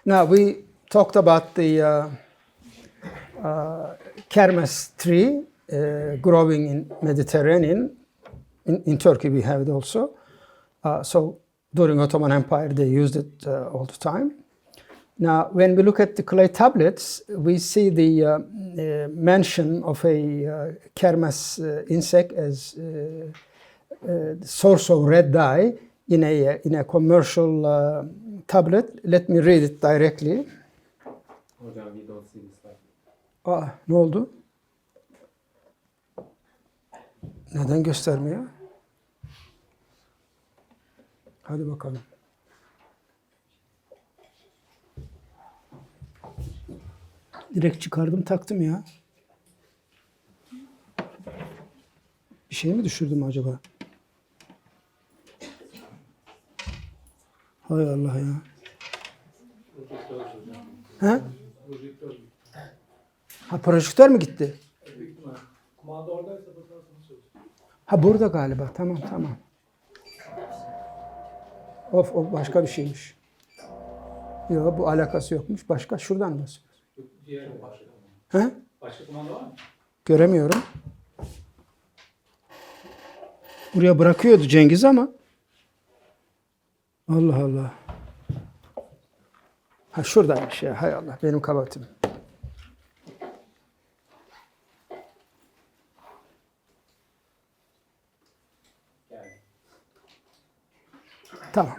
Now we talked about the kermes tree growing in Mediterranean. In Turkey we have it also. So during Ottoman Empire they used it all the time. Now when we look at the clay tablets, we see the mention of a kermes insect as source of red dye in a commercial tablet. Let me read it directly. Hocam, we don't see this slide. Ne oldu? Neden göstermiyor? Hadi bakalım. Direkt çıkardım taktım ya. Bir şey mi düşürdüm acaba? Hay Allah ya. Ha? Ha, projektör mü gitti? Kumanda oradaysa fotoğrafını söyle. Ha, burada galiba. Tamam. Of başka bir şeymiş. Yok, bu alakası yokmuş. Başka şuradan mı? Diğer başka. Ha? Başka kumanda var mı? Göremiyorum. Buraya bırakıyordu Cengiz ama. Allah Allah. Ha, şuradaymış ya. Hay Allah, benim kabahatim. Tamam.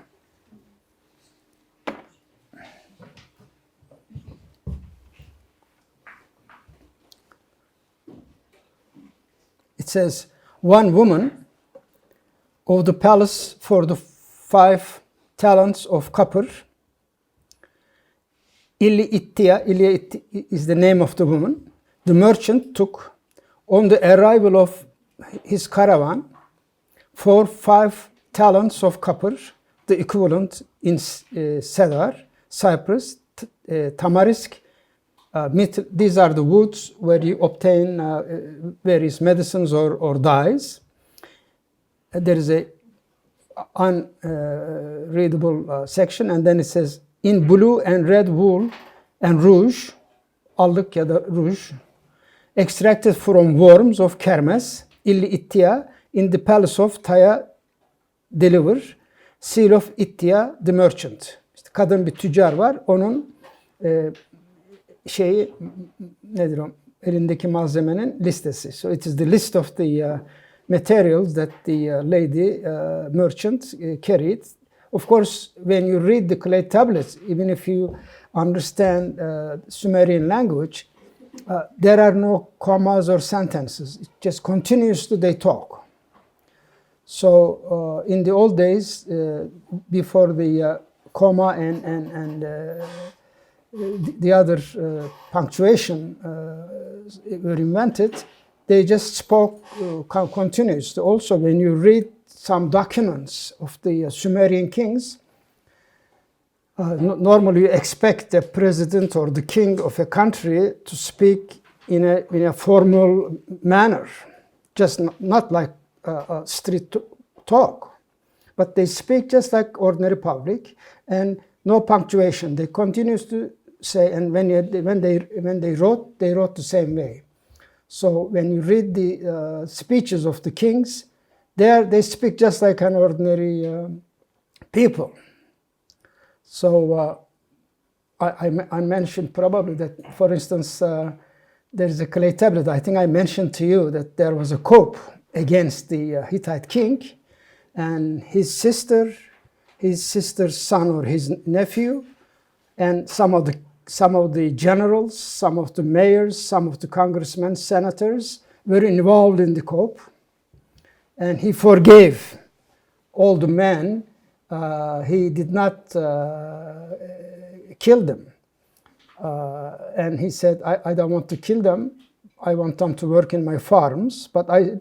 It says, one woman of the palace for the 5 talents of copper. Ilya is the name of the woman. The merchant took on the arrival of his caravan for 5 talents of copper, the equivalent in cedar, cypress, tamarisk. These are the woods where you obtain various medicines or dyes. There is a unreadable section, and then it says, in blue and red wool and rouge, allık ya da rouge, extracted from worms of kermes, Ilya in the palace of Taya deliver, seal of Itya the merchant. İşte kadın bir tüccar var, onun nedir o? Elindeki malzemenin listesi. So it is the list of the materials that the lady merchant carried. Of course, when you read the clay tablets, even if you understand Sumerian language, there are no commas or sentences. It just continuously they talk. So in the old days, before the comma and the other punctuation were invented, they just spoke continuously. Also, when you read some documents of the Sumerian kings, normally you expect the president or the king of a country to speak in a formal manner, just not like street talk, but they speak just like ordinary public and no punctuation. They continue to say, and when they wrote the same way. So when you read the speeches of the kings, they speak just like an ordinary people. So I mentioned probably that, for instance, there is a clay tablet. I think I mentioned to you that there was a coup against the Hittite king, and his sister's son or his nephew, and some of the generals, some of the mayors, some of the congressmen, senators were involved in the coup, and he forgave all the men. He did not kill them, and he said, "I don't want to kill them. I want them to work in my farms, but I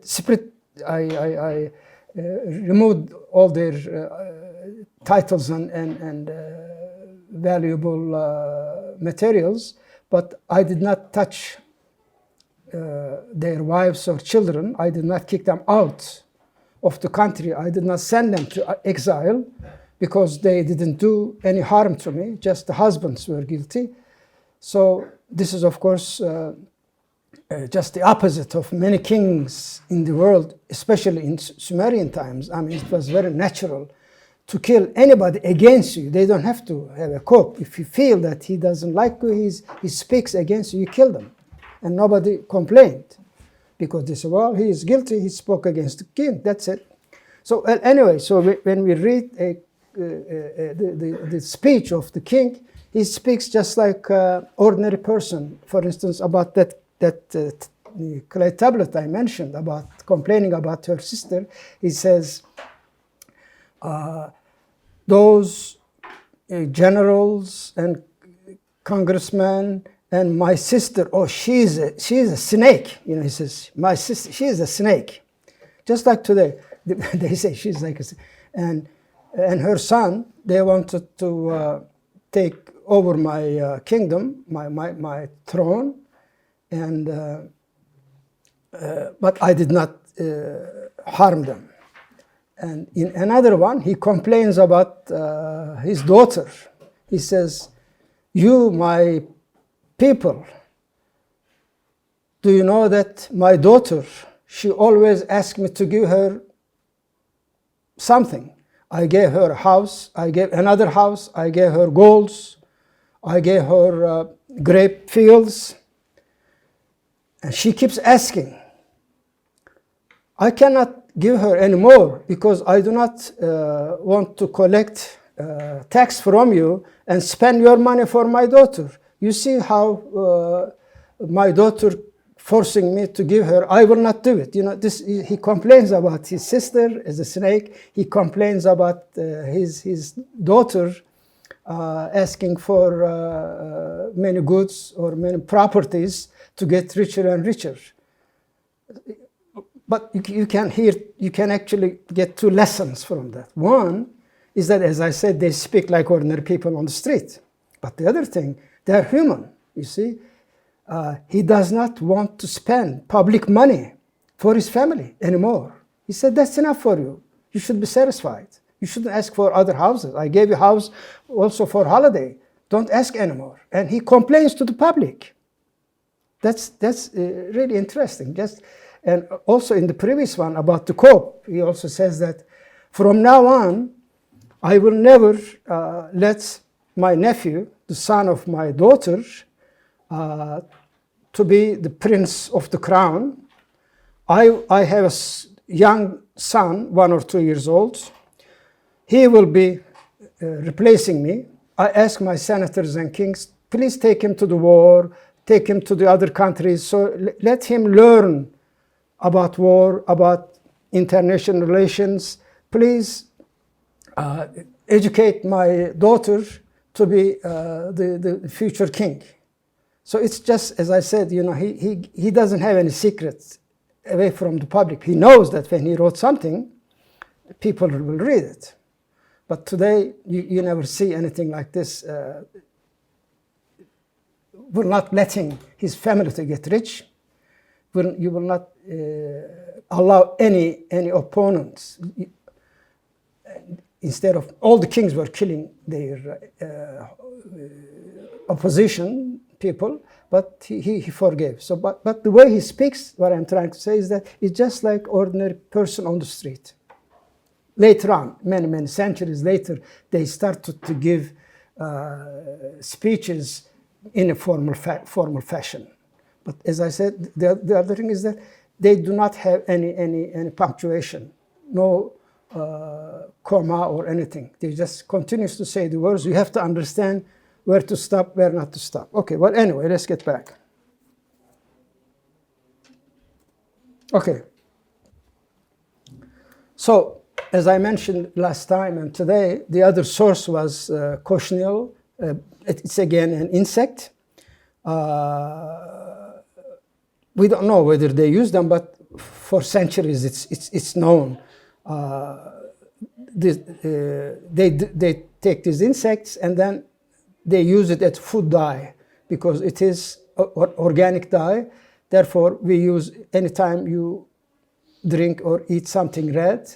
removed all their titles and valuable materials, but I did not touch their wives or children. I did not kick them out of the country. I did not send them to exile, because they didn't do any harm to me, just the husbands were guilty. So this is, of course, just the opposite of many kings in the world, especially in Sumerian times. I mean, it was very natural to kill anybody against you. They don't have to have a cope. If you feel that he doesn't like you, he speaks against you, you kill them. And nobody complained, because they said, well, he is guilty, he spoke against the king, that's it. So anyway, so when we read the speech of the king, he speaks just like an ordinary person. For instance, about that clay tablet I mentioned, about complaining about her sister, he says, those generals and congressmen and my sister, oh, she's a snake. You know, he says, my sister, she is a snake. Just like today, they say she's like a snake. And her son, they wanted to take over my kingdom, my throne, and but I did not harm them. And in another one, he complains about his daughter. He says, you, my people, do you know that my daughter, she always asks me to give her something. I gave her a house, I gave another house, I gave her golds, I gave her grape fields, and she keeps asking. I cannot give her any more because I do not want to collect tax from you and spend your money for my daughter. You see how my daughter forcing me to give her, I will not do it. You know, this, he complains about his sister as a snake. He complains about his daughter asking for many goods or many properties to get richer and richer. But you can actually get two lessons from that. One is that, as I said, they speak like ordinary people on the street. But the other thing, they're human, you see. He does not want to spend public money for his family anymore. He said, that's enough for you. You should be satisfied. You shouldn't ask for other houses. I gave you a house also for holiday. Don't ask anymore. And he complains to the public. That's really interesting. And also in the previous one about the cope, he also says that from now on, I will never let my nephew, the son of my daughter, to be the prince of the crown. I have a young son, 1 or 2 years old. He will be replacing me. I ask my senators and kings, please take him to the war, take him to the other countries. So let him learn about war, about international relations. Please educate my daughter to be the future king. So it's just, as I said, you know, he doesn't have any secrets away from the public. He knows that when he wrote something, people will read it. But today, you never see anything like this. We're not letting his family to get rich. You will not allow any opponents. Instead of, all the kings were killing their opposition people, but he forgave. So, but the way he speaks, what I'm trying to say is that it's just like ordinary person on the street. Later on, many centuries later, they started to give speeches in a formal fashion. But as I said, the other thing is that they do not have any punctuation, no comma or anything. They just continues to say the words. You have to understand where to stop, where not to stop. Okay, well, anyway, let's get back. Okay. So, as I mentioned last time and today, the other source was cochineal. It's again an insect. We don't know whether they use them, but for centuries it's known. They take these insects and then they use it as food dye because it is organic dye. Therefore, we use anytime you drink or eat something red,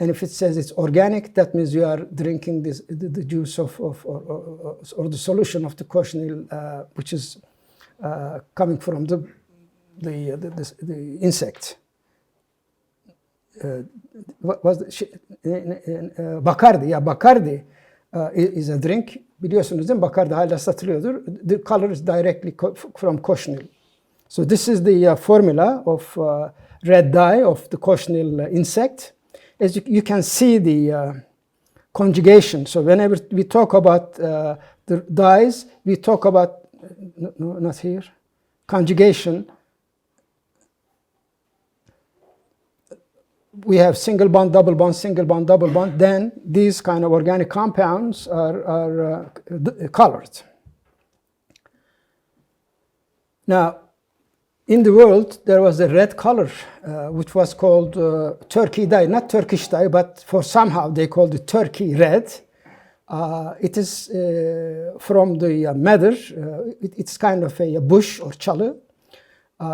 And if it says it's organic, that means you are drinking the juice or the solution of the cochineal, which is coming from the insect. What was Bacardi? Yeah, Bacardi is a drink. Biliyorsunuz değil mi? Bacardi hala satılıyordur. The color is directly from cochineal. So this is the formula of red dye of the cochineal insect. As you can see the conjugation. So whenever we talk about the dyes, we talk about, no, not here, conjugation. We have single bond, double bond, single bond, double bond. Then these kind of organic compounds are colored. Now, in the world, there was a red color, which was called Turkey dye, not Turkish dye, but for somehow they called it Turkey red. It is from the medar. It's kind of a bush or çalı.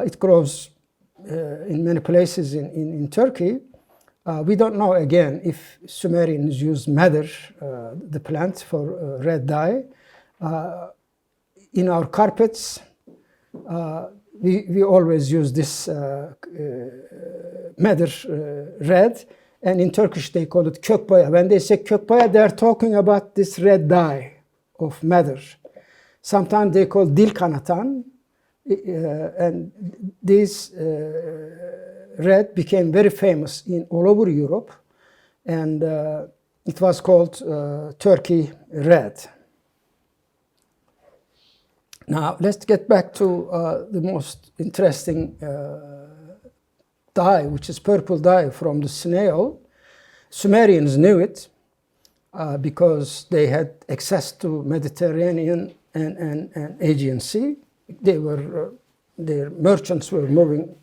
It grows in many places in Turkey. We don't know, again, if Sumerians used medar, the plant, for red dye. In our carpets, we always use this medar red, and in Turkish they call it kök boya. When they say kök boya, they are talking about this red dye of medar. Sometimes they call dil kanatan, and this red became very famous in all over Europe, and it was called Turkey red. Now, let's get back to the most interesting dye, which is purple dye from the snail. Sumerians knew it because they had access to Mediterranean and Aegean Sea. Their merchants were moving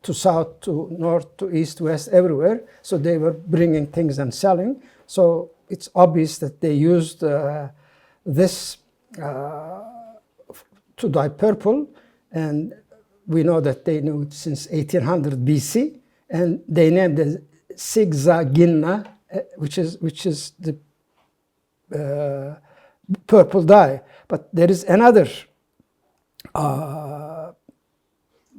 to south, to north, to east, west, everywhere. So they were bringing things and selling. So it's obvious that they used this to dye purple, and we know that they knew it since 1800 BC, and they named it Sigzaginna, which is the purple dye. But there is another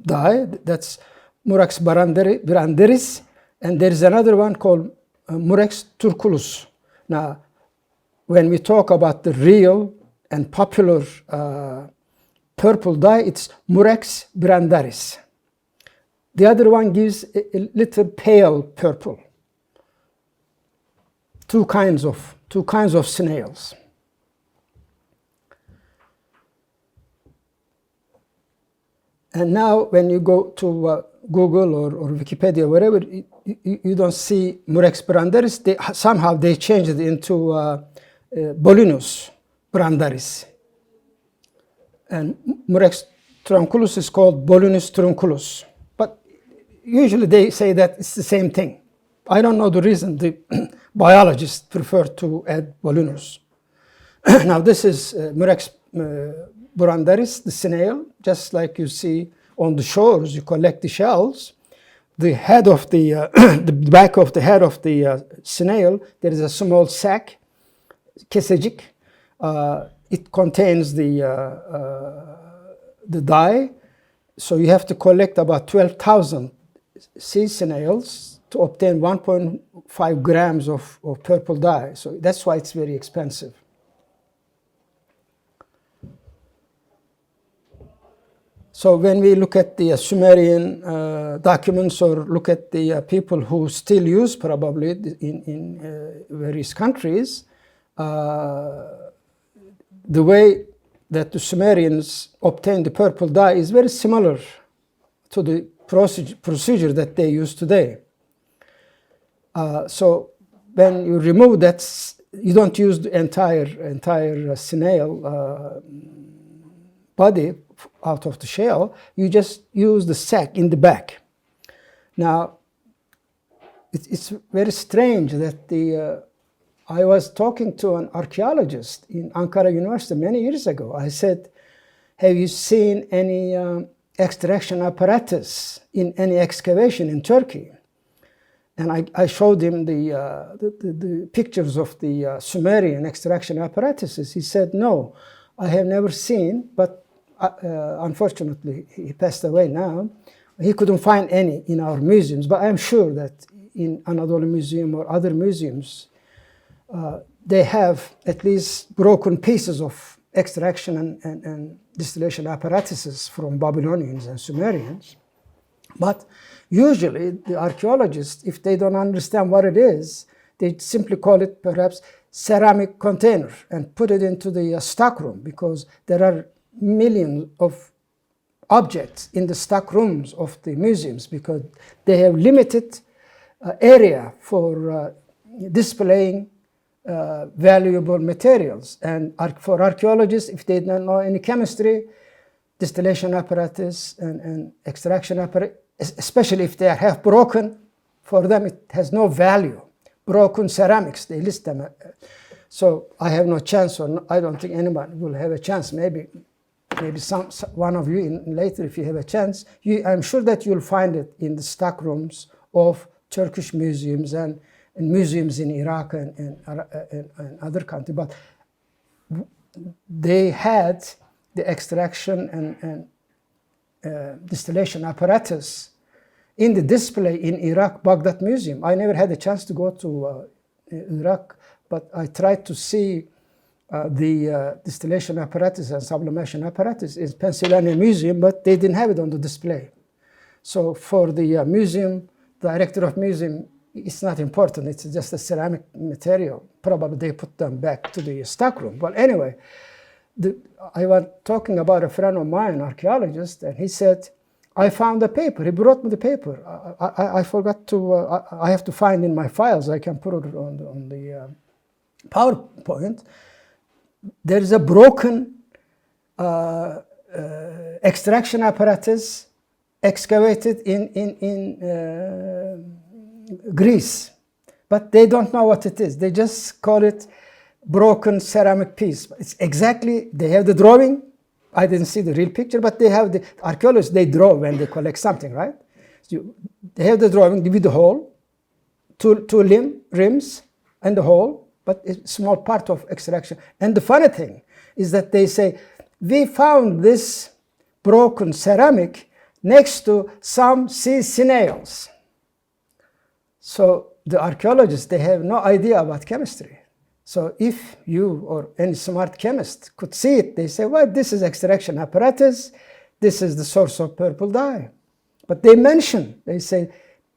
dye, that's Murex branderis, and there is another one called Murex turculus. Now, when we talk about the real and popular purple dye, it's Murex brandaris. The other one gives a little pale purple. Two kinds of snails. And now, when you go to Google or Wikipedia, wherever, you don't see Murex brandaris. Somehow they changed it into Bolinus brandaris. And Murex trunculus is called Bolinus trunculus. But usually they say that it's the same thing. I don't know the reason the biologists prefer to add Bolinus. Now this is Murex brandaris, the snail, just like you see on the shores. You collect the shells. The head of the back of the head of the snail, there is a small sac, kesecik. It contains the dye, so you have to collect about 12,000 sea snails to obtain 1.5 grams of purple dye. So that's why it's very expensive. So when we look at the Sumerian documents, or look at the people who still use probably in various countries, the way that the Sumerians obtained the purple dye is very similar to the procedure that they use today. So when you remove that, you don't use the entire snail body out of the shell. You just use the sac in the back. Now, it's very strange that I was talking to an archaeologist in Ankara University many years ago. I said, have you seen any extraction apparatus in any excavation in Turkey? And I showed him the pictures of the Sumerian extraction apparatuses. He said, no, I have never seen, but unfortunately, he passed away now. He couldn't find any in our museums, but I'm sure that in Anadolu Museum or other museums, they have at least broken pieces of extraction and distillation apparatuses from Babylonians and Sumerians. But usually the archaeologists, if they don't understand what it is, they simply call it perhaps ceramic container and put it into the stockroom, because there are millions of objects in the stock rooms of the museums, because they have limited area for displaying valuable materials. And for archaeologists, if they don't know any chemistry, distillation apparatus and extraction apparatus, especially if they are half broken, for them it has no value. Broken ceramics, they list them. So I have no chance, or no, I don't think anyone will have a chance. Maybe one of you later, if you have a chance, I'm sure that you'll find it in the stock rooms of Turkish museums and museums in Iraq and other countries. But they had the extraction and distillation apparatus in the display in Iraq, Baghdad Museum. I never had a chance to go to Iraq, but I tried to see the distillation apparatus and sublimation apparatus in Pennsylvania Museum, but they didn't have it on the display. So for the museum, director of museum, it's not important. It's just a ceramic material. Probably they put them back to the stockroom. Well, anyway, I was talking about a friend of mine, archaeologist, and he said, I found the paper. He brought me the paper. I forgot to, I have to find in my files. I can put it on the PowerPoint. There is a broken extraction apparatus excavated in Greece, but they don't know what it is. They just call it broken ceramic piece. It's exactly, they have the drawing. I didn't see the real picture, but they have the archaeologists, they draw when they collect something, right? So they have the drawing with the hole, two rims and the hole, but it's a small part of extraction. And the funny thing is that they say, we found this broken ceramic next to some sea snails. So the archaeologists, they have no idea about chemistry. So if you or any smart chemist could see it, they say, well, this is extraction apparatus. This is the source of purple dye. But they mention, they say,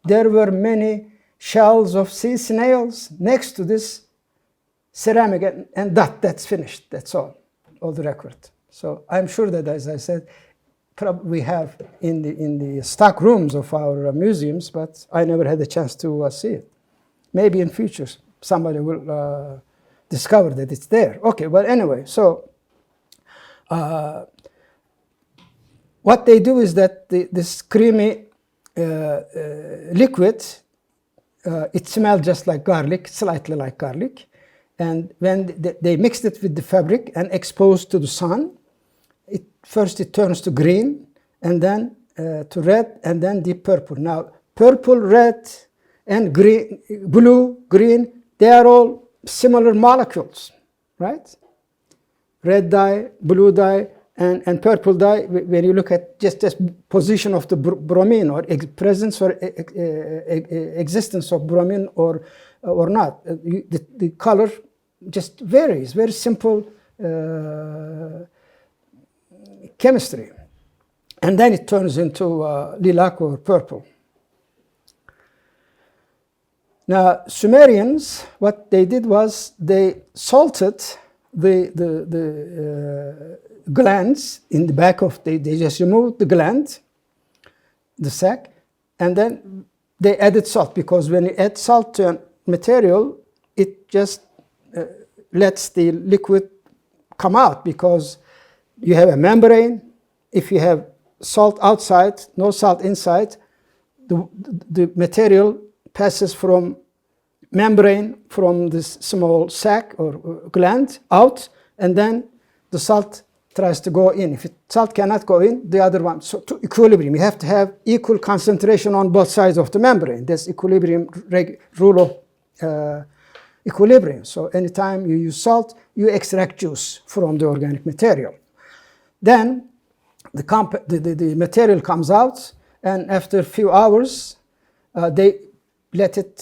there were many shells of sea snails next to this ceramic, and that's finished. That's all the record. So I'm sure that, as I said, we have in the stock rooms of our museums, but I never had a chance to see it. Maybe in future somebody will discover that it's there. Okay, well, anyway, so what they do is that this creamy liquid, it smells just like garlic, slightly like garlic. And when they mixed it with the fabric and exposed to the sun, first it turns to green, and then to red, and then deep purple. Now, purple, red, and green, blue, green, they are all similar molecules, right? Red dye, blue dye, and purple dye, when you look at just position of the bromine, or presence or existence of bromine or not, the color just varies. Very simple chemistry. And then it turns into lilac or purple. Now, Sumerians, what they did was they salted the glands in the back of, they just removed the gland, the sac, and then they added salt, because when you add salt to a material, it just lets the liquid come out, because you have a membrane. If you have salt outside, no salt inside, the material passes from membrane, from this small sac or gland out, and then the salt tries to go in. If salt cannot go in, the other one. So to equilibrium, you have to have equal concentration on both sides of the membrane. That's equilibrium rule of equilibrium. So anytime you use salt, you extract juice from the organic material. Then the material comes out, and after a few hours, they let it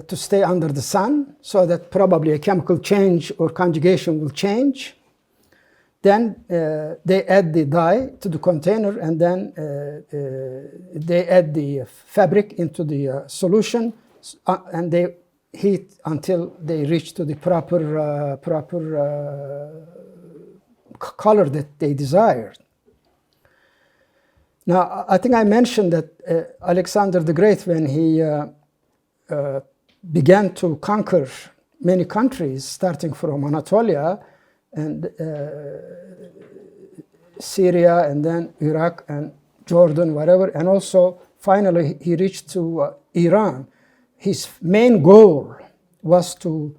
to stay under the sun, so that probably a chemical change or conjugation will change. Then they add the dye to the container, and then they add the fabric into the solution, and they heat until they reach to the proper color that they desired. Now, I think I mentioned that Alexander the Great, when he began to conquer many countries, starting from Anatolia and Syria, and then Iraq and Jordan, whatever, and also finally he reached to Iran. His main goal was to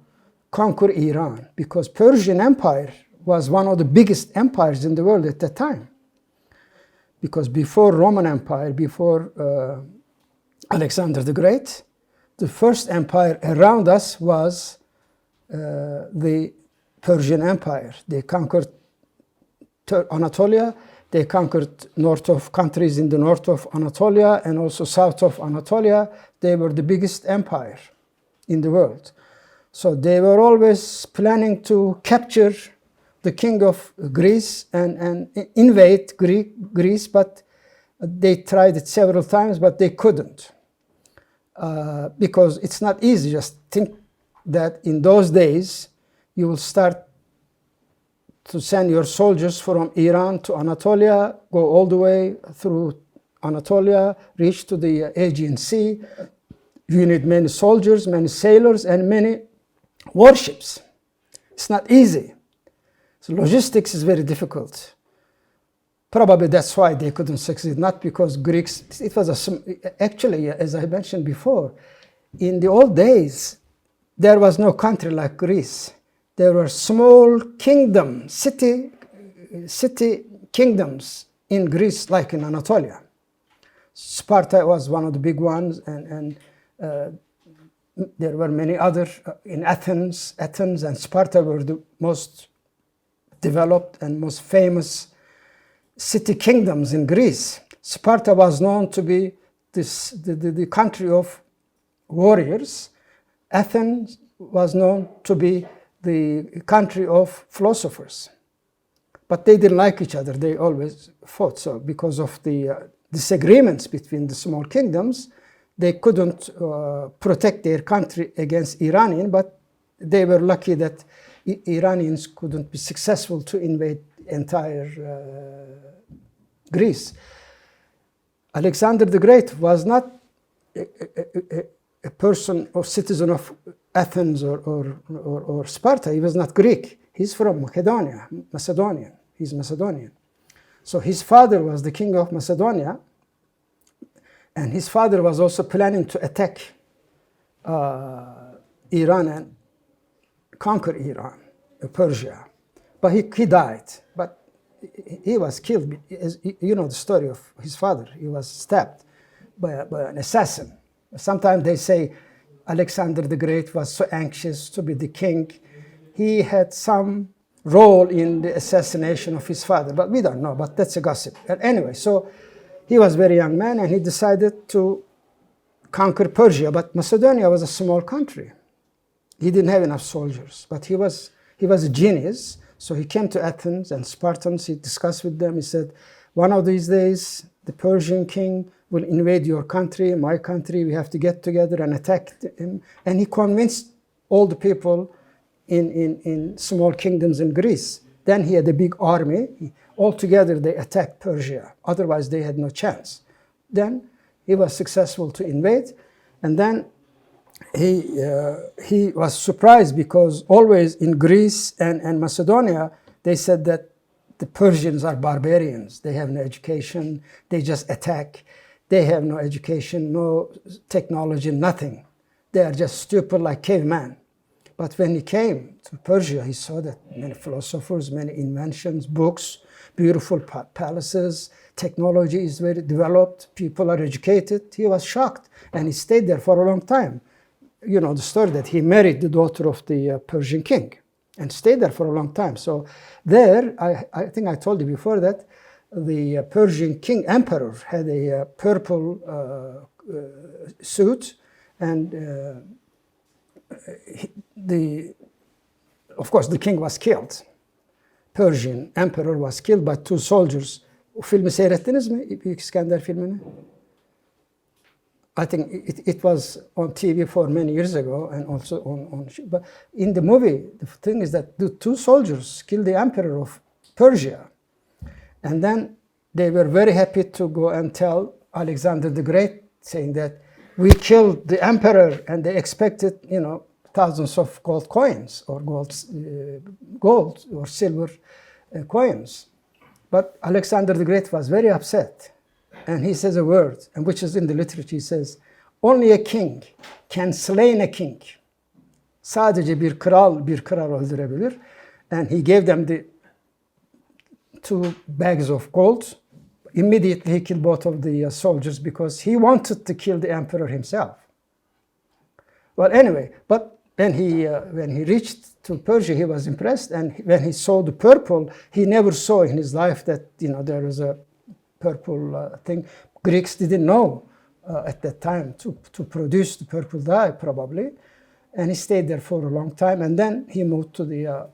conquer Iran, because Persian Empire was one of the biggest empires in the world at that time. Because before Roman Empire, before Alexander the Great, the first empire around us was the Persian Empire. They conquered Anatolia, they conquered north of countries in the north of Anatolia and also south of Anatolia. They were the biggest empire in the world. So they were always planning to capture the king of Greece and invade Greece, but they tried it several times, but they couldn't. Because it's not easy. Just think that in those days, you will start to send your soldiers from Iran to Anatolia, go all the way through Anatolia, reach to the Aegean Sea. You need many soldiers, many sailors, and many warships. It's not easy. So logistics is very difficult. Probably that's why they couldn't succeed, not because Greeks, it was actually, as I mentioned before, in the old days, there was no country like Greece. There were small kingdoms, city kingdoms in Greece, like in Anatolia. Sparta was one of the big ones, and there were many other in Athens. Athens and Sparta were the most developed and most famous city kingdoms in Greece. Sparta was known to be the country of warriors. Athens was known to be the country of philosophers. But they didn't like each other. They always fought. So because of the disagreements between the small kingdoms, they couldn't protect their country against Iranian, but they were lucky that Iranians couldn't be successful to invade entire Greece. Alexander the Great was not a person or citizen of Athens or Sparta. He was not Greek. He's from Macedonia, Macedonian. He's Macedonian. So his father was the king of Macedonia, and his father was also planning to attack Iran and conquer Iran, Persia. But he died. But he was killed. You know the story of his father. He was stabbed by an assassin. Sometimes they say Alexander the Great was so anxious to be the king. He had some role in the assassination of his father, but we don't know, but that's a gossip. And anyway, so he was a very young man, and he decided to conquer Persia, but Macedonia was a small country. He didn't have enough soldiers, but he was a genius. So he came to Athens and Spartans. He discussed with them. He said, one of these days, the Persian king will invade your country, my country. We have to get together and attack him. And he convinced all the people in small kingdoms in Greece. Then he had a big army. All together, they attacked Persia. Otherwise, they had no chance. Then he was successful to invade. And then he was surprised, because always in Greece and Macedonia, they said that the Persians are barbarians. They have no education. They just attack. They have no education, no technology, nothing. They are just stupid like cavemen. But when he came to Persia, he saw that many philosophers, many inventions, books, beautiful palaces, technology is very developed, people are educated. He was shocked, and he stayed there for a long time. You know the story that he married the daughter of the Persian king and stayed there for a long time. So there, I think I told you before that the Persian king emperor had a purple suit, and of course the king was killed. Persian emperor was killed by two soldiers. O filmi seyrettiniz mi? Büyük İskender filmini? I think it was on TV for many years ago, and also but in the movie, the thing is that the two soldiers killed the emperor of Persia. And then they were very happy to go and tell Alexander the Great, saying that we killed the emperor, and they expected, you know, thousands of gold coins or gold or silver coins. But Alexander the Great was very upset. And he says a word, and which is in the literature, he says, only a king can slay a king. Sadece bir kral öldürebilir. And he gave them the 2 bags of gold. Immediately he killed both of the soldiers because he wanted to kill the emperor himself. Well, anyway, but when he reached to Persia, he was impressed, and when he saw the purple, he never saw in his life that, you know, there was a purple thing. Greeks didn't know at that time to produce the purple dye, probably, and he stayed there for a long time, and then he moved to the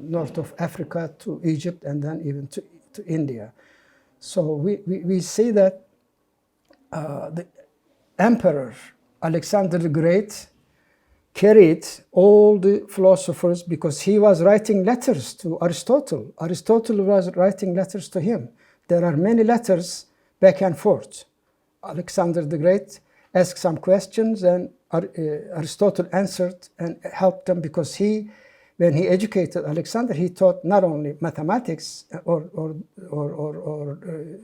north of Africa, to Egypt, and then even to India. So we see that the emperor Alexander the Great carried all the philosophers because he was writing letters to Aristotle. Aristotle was writing letters to him. There are many letters back and forth. Alexander the Great asked some questions, and Aristotle answered and helped them, because when he educated Alexander, he taught not only mathematics or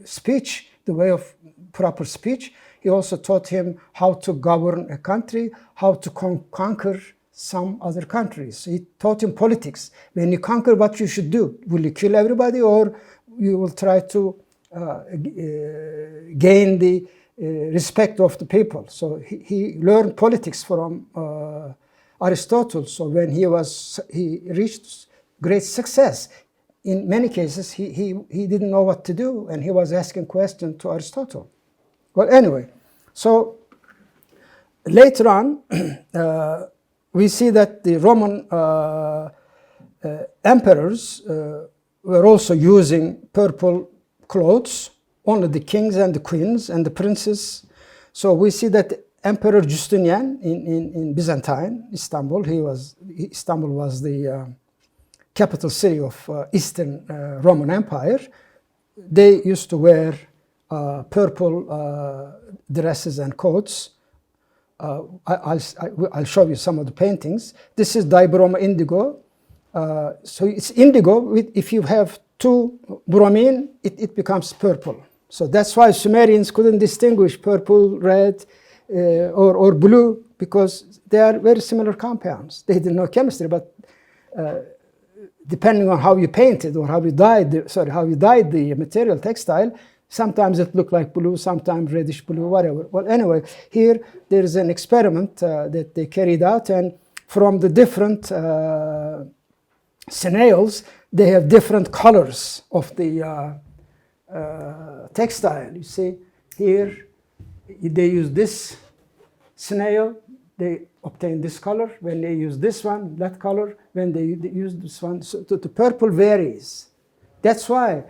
speech, the way of proper speech, he also taught him how to govern a country, how to conquer some other countries. He taught him politics. When you conquer, what you should do? Will you kill everybody, or you will try to gain the respect of the people? So he learned politics from Aristotle. So when he reached great success, in many cases he didn't know what to do, and he was asking questions to Aristotle. Well, anyway, so later on, we see that the Roman emperors were also using purple clothes, only the kings and the queens and the princes. So we see that Emperor Justinian in Byzantine, Istanbul, Istanbul was the capital city of Eastern Roman Empire. They used to wear purple dresses and coats. I'll show you some of the paintings. This is dibroma indigo. So it's indigo. If you have 2 bromine, it becomes purple. So that's why Sumerians couldn't distinguish purple, red, or blue, because they are very similar compounds. They didn't know chemistry, but depending on how you painted or how you dyed the material textile, sometimes it looked like blue, sometimes reddish blue, whatever. Well, anyway, here there is an experiment that they carried out, and from the different snails, they have different colors of the textile. You see, here they use this snail, they obtain this color. When they use this one, that color. When they use this one, so the purple varies. That's why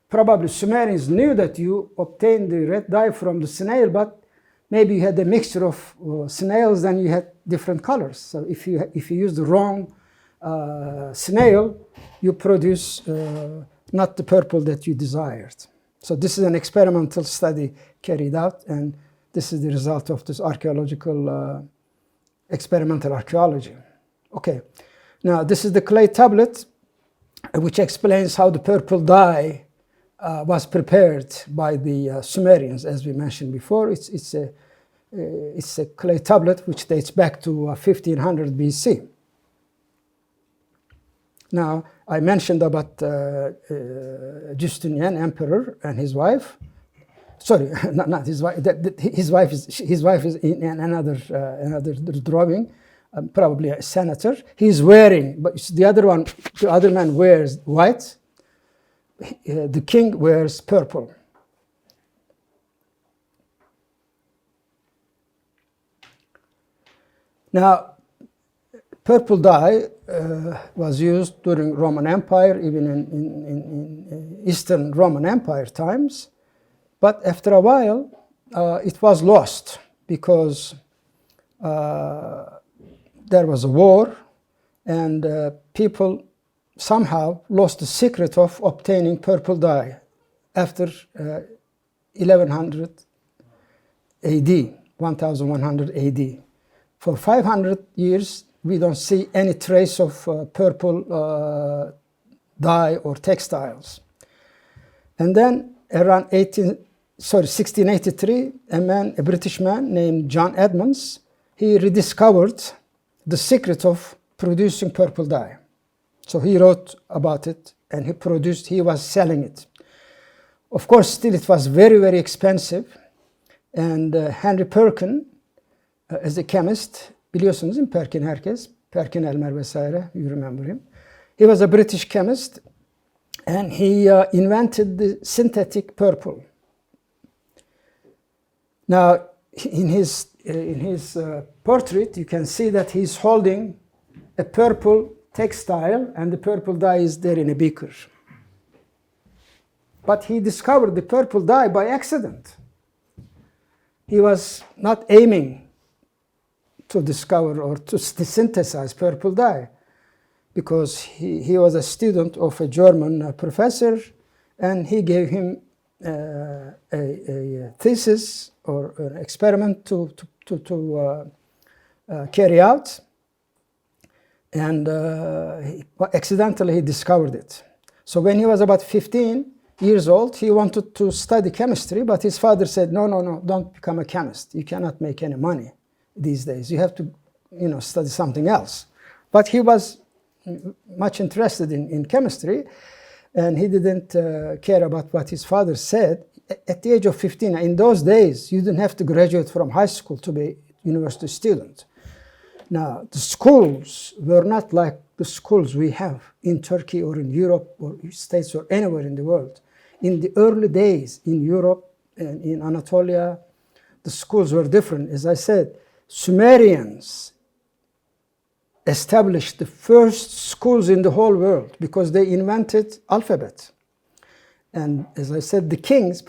probably Sumerians knew that you obtain the red dye from the snail, but maybe you had a mixture of snails, then you had different colors. So if you use the wrong snail, you produce not the purple that you desired. So this is an experimental study carried out, and this is the result of this archaeological experimental archaeology. Okay, now this is the clay tablet, which explains how the purple dye was prepared by the Sumerians, as we mentioned before. It's a clay tablet which dates back to 1500 BC. Now, I mentioned about Justinian, emperor, and his wife. Sorry, not his wife. His wife is in another drawing, probably a senator. He's wearing, but the other man wears white. The king wears purple. Now, purple dye was used during Roman Empire, even in Eastern Roman Empire times. But after a while, it was lost because there was a war, and people somehow lost the secret of obtaining purple dye after 1100 AD, 1100 AD. For 500 years, we don't see any trace of purple dye or textiles. And then around 1683, a British man named John Edmonds, he rediscovered the secret of producing purple dye. So he wrote about it, and he was selling it. Of course, still it was very, very expensive. And Henry Perkin, as a chemist, biliyorsunuz değil mi Perkin herkes? Perkin Elmer vesaire, you remember him. He was a British chemist, and he invented the synthetic purple. Now, in his portrait, you can see that he's holding a purple textile, and the purple dye is there in a beaker. But he discovered the purple dye by accident. He was not aiming to discover or to synthesize purple dye, because he was a student of a German professor, and he gave him a thesis or an experiment to carry out, and accidentally he discovered it. So when he was about 15 years old, he wanted to study chemistry, but his father said, no, don't become a chemist. You cannot make any money these days. You have to, study something else. But he was much interested in chemistry, and he didn't care about what his father said. At the age of 15, in those days, you didn't have to graduate from high school to be a university student. Now, the schools were not like the schools we have in Turkey or in Europe or States or anywhere in the world. In the early days in Europe and in Anatolia, the schools were different. As I said, Sumerians established the first schools in the whole world because they invented alphabet. And as I said, the kings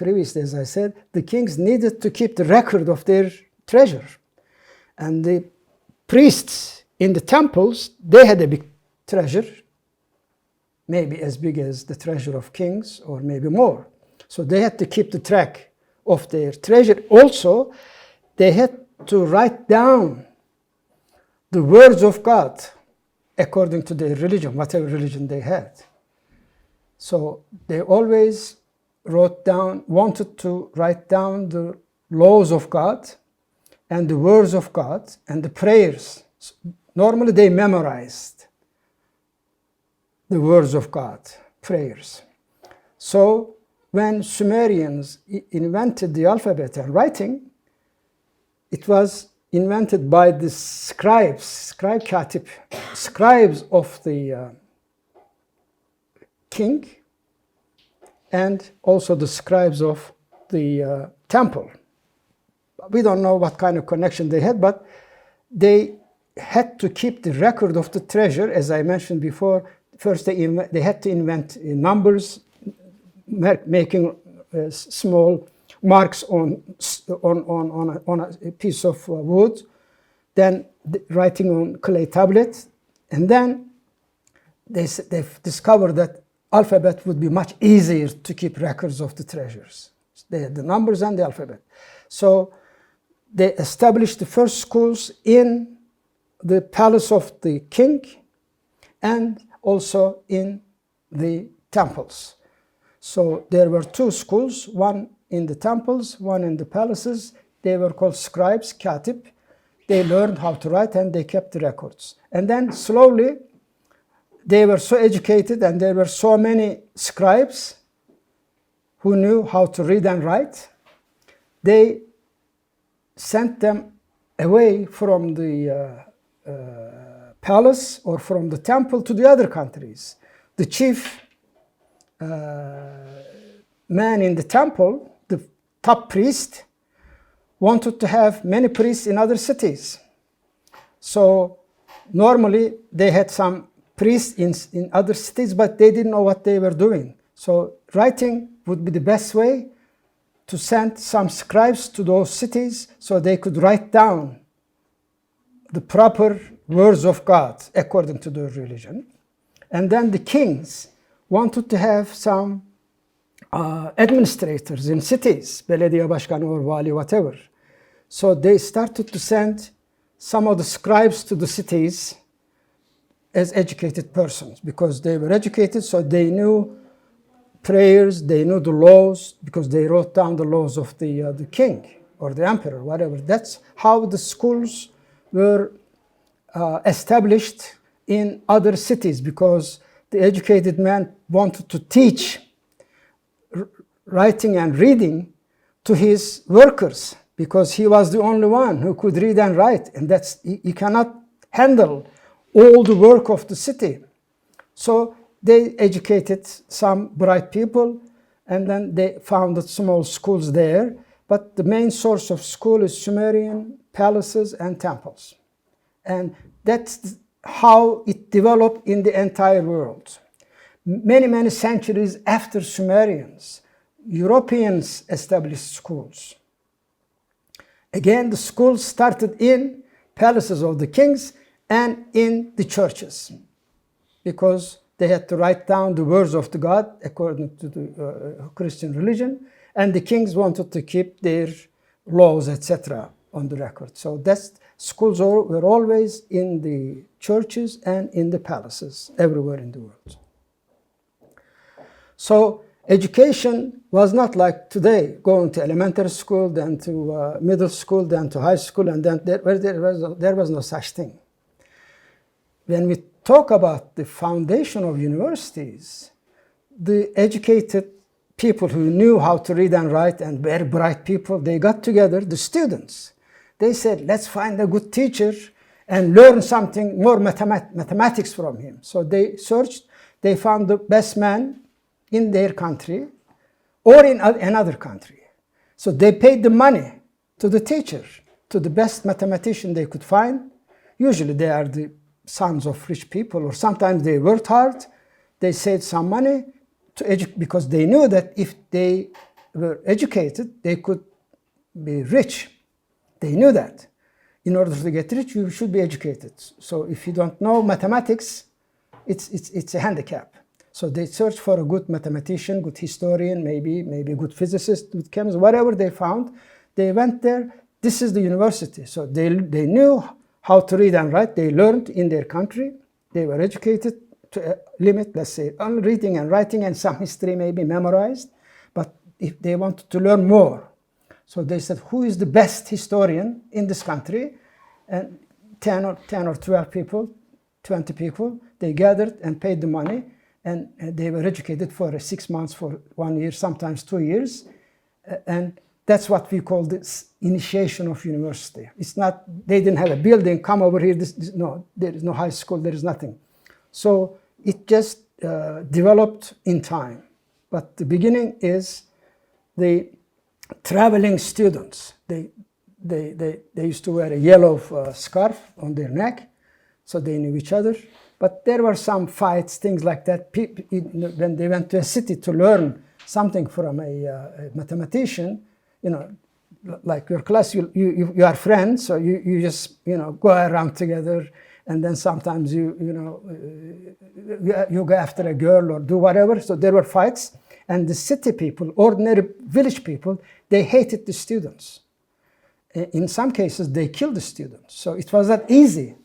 needed to keep the record of their treasure. And the priests in the temples, they had a big treasure, maybe as big as the treasure of kings or maybe more. So they had to keep the track of their treasure. Also, they had to write down the words of God according to their religion, whatever religion they had. So they always wanted to write down the laws of God and the words of God and the prayers. Normally they memorized the words of God, prayers. So when Sumerians invented the alphabet and writing, it was invented by the scribes of the king, and also the scribes of the temple. We don't know what kind of connection they had, but they had to keep the record of the treasure, as I mentioned before. First, they had to invent numbers, making small marks on a piece of wood, then writing on clay tablet, and then they've discovered that alphabet would be much easier to keep records of the treasures. They had the numbers and the alphabet. So they established the first schools in the palace of the king and also in the temples. So there were two schools, one in the temples, one in the palaces. They were called scribes, katib. They learned how to write and they kept the records. And then slowly they were so educated and there were so many scribes who knew how to read and write, they sent them away from the palace or from the temple to the other countries. The chief man in the temple, the top priest, wanted to have many priests in other cities. So normally they had some priests in other cities, but they didn't know what they were doing. So writing would be the best way to send some scribes to those cities so they could write down the proper words of God according to their religion. And then the kings wanted to have some administrators in cities, belediye başkanı or vali, whatever. So they started to send some of the scribes to the cities as educated persons because they were educated, so they knew prayers, they knew the laws because they wrote down the laws of the king or the emperor, whatever. That's how the schools were established in other cities because the educated man wanted to teach writing and reading to his workers because he was the only one who could read and write, and that's he cannot handle all the work of the city. So they educated some bright people, and then they founded small schools there. But the main source of school is Sumerian palaces and temples. And that's how it developed in the entire world. Many, many centuries after Sumerians, Europeans established schools. Again, the schools started in palaces of the kings and in the churches because they had to write down the words of the God according to the Christian religion, and the kings wanted to keep their laws, etc., on the record. So that's schools were always in the churches and in the palaces everywhere in the world. So education was not like today, going to elementary school, then to middle school, then to high school, and then there was no such thing. When we talk about the foundation of universities, the educated people who knew how to read and write and very bright people, they got together, the students. They said, let's find a good teacher and learn something more mathematics from him. So they searched, they found the best man in their country or in another country. So they paid the money to the teacher, to the best mathematician they could find. Usually they are the sons of rich people, or sometimes they worked hard. They saved some money to educate because they knew that if they were educated, they could be rich. They knew that. In order to get rich, you should be educated. So if you don't know mathematics, it's a handicap. So they searched for a good mathematician, good historian, maybe good physicist, good chemist, whatever they found. They went there. This is the university. So they knew how to read and write. They learned in their country. They were educated to a limit, let's say, only reading and writing and some history maybe memorized. But if they wanted to learn more, so they said, who is the best historian in this country? And 10 or 12 people, 20 people, they gathered and paid the money. And they were educated for 6 months, for 1 year, sometimes 2 years. And that's what we call this initiation of university. It's not, they didn't have a building, come over here, no, there is no high school, there is nothing. So it just developed in time. But the beginning is the traveling students. They used to wear a yellow scarf on their neck, so they knew each other. But there were some fights, things like that. When they went to a city to learn something from a mathematician, like your class, you are friends, so you just go around together, and then sometimes you go after a girl or do whatever. So there were fights, and the city people, ordinary village people, they hated the students. In some cases, they killed the students. So it was not easy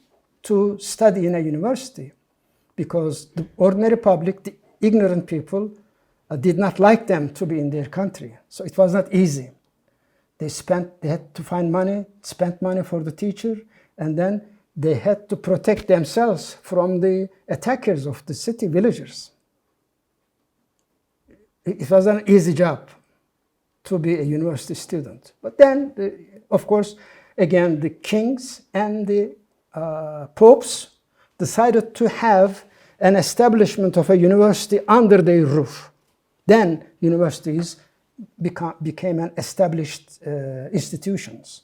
to study in a university because the ordinary public, the ignorant people, did not like them to be in their country. So it was not easy. They had to find money, spent money for the teacher, and then they had to protect themselves from the attackers of the city villagers. It was an easy job to be a university student. But then, of course, again, the kings and the popes decided to have an establishment of a university under their roof. Then universities became an established institutions.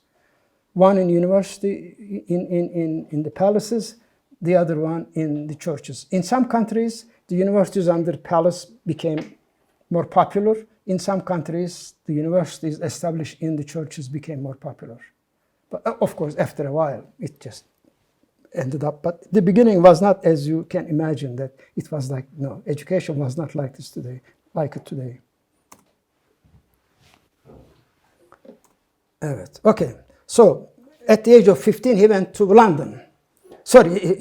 One in university, in the palaces, the other one in the churches. In some countries, the universities under palace became more popular. In some countries, the universities established in the churches became more popular. But of course, after a while, it just ended up. But the beginning was not, as you can imagine, that it was like, no, education was not like this today, like it today. Evet, okay. So, at the age of 15, he went to London. Sorry,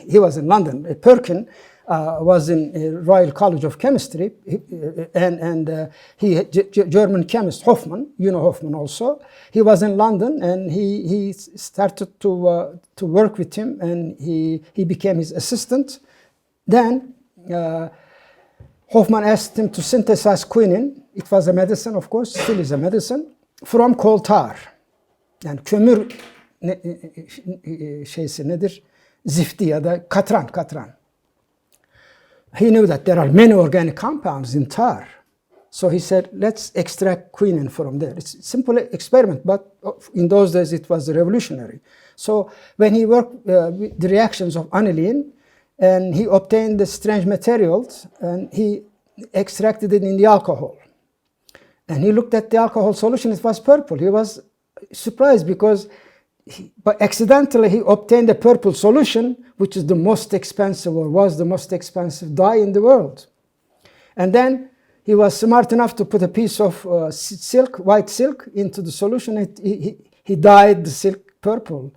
he was in London. Perkin was in Royal College of Chemistry, and German chemist Hoffman, you know Hoffman also. He was in London, and he started to work with him, and he became his assistant. Then Hoffman asked him to synthesize quinine. It was a medicine, of course, still is a medicine, from coal tar. Yani kömür şeysi nedir? Zifti ya da katran. He knew that there are many organic compounds in tar. So he said, let's extract quinine from there. It's a simple experiment, but in those days it was revolutionary. So when he worked with the reactions of aniline, and he obtained the strange materials, and he extracted it in the alcohol. And he looked at the alcohol solution, it was purple. He was surprised because but accidentally he obtained a purple solution, which is the most expensive, or was the most expensive dye in the world. And then he was smart enough to put a piece of silk, white silk, into the solution. He dyed the silk purple,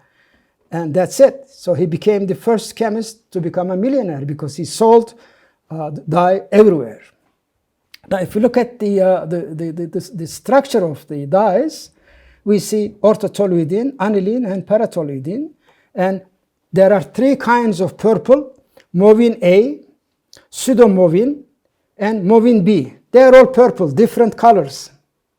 and that's it. So he became the first chemist to become a millionaire because he sold dye everywhere. Now, if you look at the structure of the dyes, we see orthotoluidine, aniline, and paratoluidine. And there are three kinds of purple: movin A, pseudomovin, and movin B. They are all purple, different colors,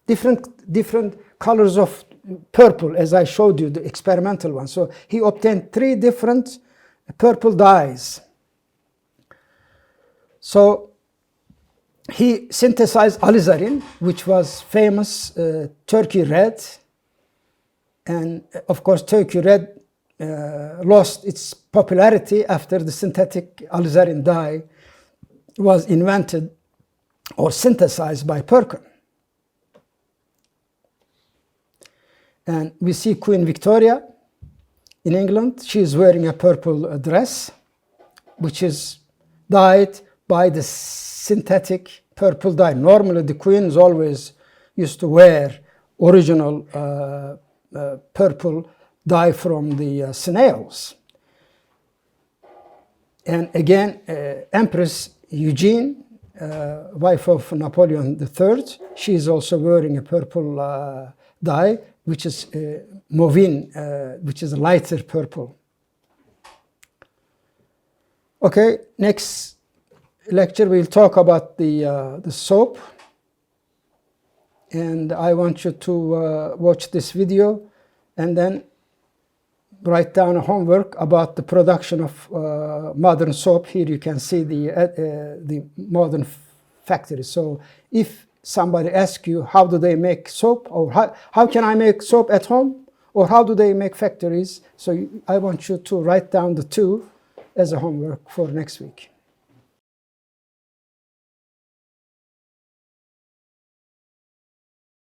different colors of purple, as I showed you, the experimental one. So he obtained three different purple dyes. So he synthesized alizarin, which was famous Turkey red. And of course, Turkey red lost its popularity after the synthetic alizarin dye was invented or synthesized by Perkin. And we see Queen Victoria in England. She is wearing a purple dress, which is dyed by the synthetic purple dye. Normally, the queens always used to wear original purple dye from the snails. And again, Empress Eugene, wife of Napoleon III, she is also wearing a purple dye, which is movin, which is a lighter purple. Okay, next lecture we'll talk about the soap. And I want you to watch this video and then write down a homework about the production of modern soap. Here you can see the modern factory. So if somebody asks you, how do they make soap, or how can I make soap at home, or how do they make factories? So I want you to write down the two as a homework for next week.